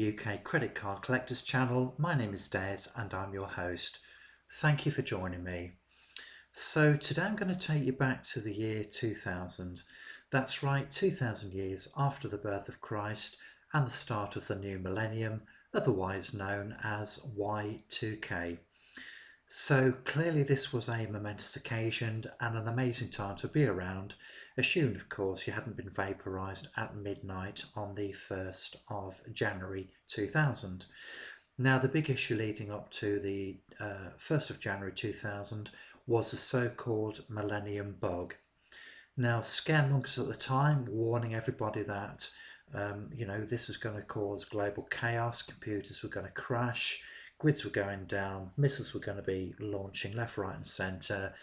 the UK Credit Card Collectors channel. My name is Des and I'm your host. Thank you for joining me. So today I'm going to take you back to the year 2000. That's right, 2000 years after the birth of Christ and the start of the new millennium, otherwise known as Y2K. So clearly this was a momentous occasion and an amazing time to be around, assuming of course you hadn't been vaporised at midnight on the 1st of January 2000. Now the big issue leading up to the 1st of January 2000 was the so-called Millennium Bug. Now scaremongers at the time were warning everybody that this was going to cause global chaos, computers were going to crash, grids were going down, missiles were going to be launching left, right and centre,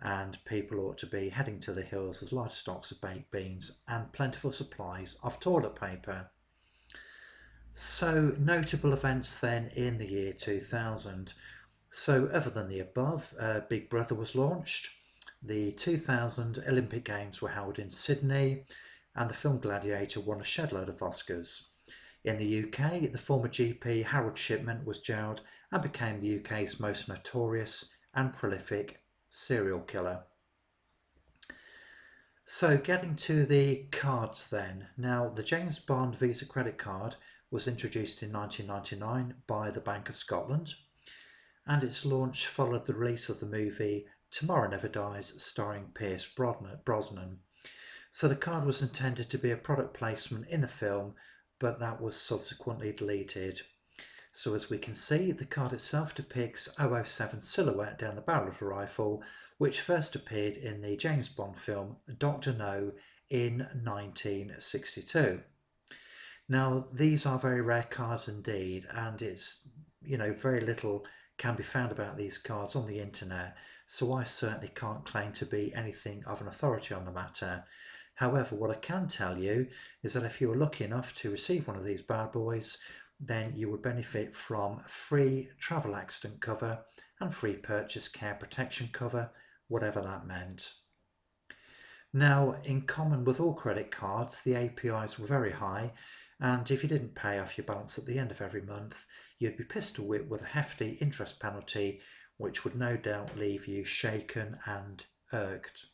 and people ought to be heading to the hills with large stocks of baked beans and plentiful supplies of toilet paper. So notable events then in the year 2000. So other than the above, Big Brother was launched, the 2000 Olympic Games were held in Sydney, and the film Gladiator won a shed load of Oscars. In the UK, the former GP Harold Shipman was jailed and became the UK's most notorious and prolific serial killer. So getting to the cards then. Now the James Bond Visa credit card was introduced in 1999 by the Bank of Scotland, and its launch followed the release of the movie Tomorrow Never Dies starring Pierce Brosnan. So the card was intended to be a product placement in the film, but that was subsequently deleted. So as we can see, the card itself depicts 007 silhouette down the barrel of a rifle, which first appeared in the James Bond film Dr. No in 1962. Now these are very rare cards indeed, and it's very little can be found about these cards on the internet, so I certainly can't claim to be anything of an authority on the matter. However, what I can tell you is that if you were lucky enough to receive one of these bad boys, then you would benefit from free travel accident cover and free purchase care protection cover, whatever that meant. Now, in common with all credit cards, the APIs were very high, and if you didn't pay off your balance at the end of every month, you'd be pistol whipped with a hefty interest penalty, which would no doubt leave you shaken and irked.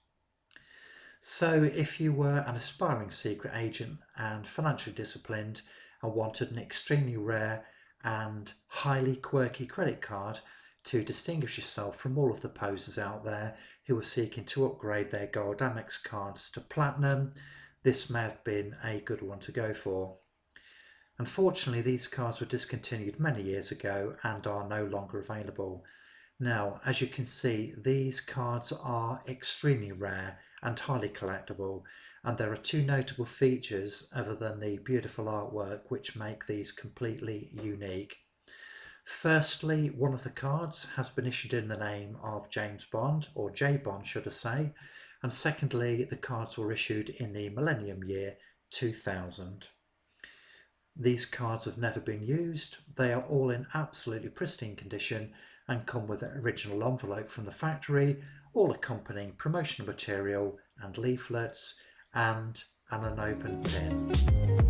So if you were an aspiring secret agent and financially disciplined and wanted an extremely rare and highly quirky credit card to distinguish yourself from all of the posers out there who are seeking to upgrade their gold Amex cards to platinum, this may have been a good one to go for. Unfortunately, these cards were discontinued many years ago and are no longer available. Now, as you can see, these cards are extremely rare and highly collectible, and there are two notable features other than the beautiful artwork which make these completely unique. Firstly, one of the cards has been issued in the name of James Bond, or J Bond should I say, and secondly, the cards were issued in the millennium year 2000. These cards have never been used, they are all in absolutely pristine condition and come with an original envelope from the factory, all accompanying promotional material and leaflets and an unopened pin.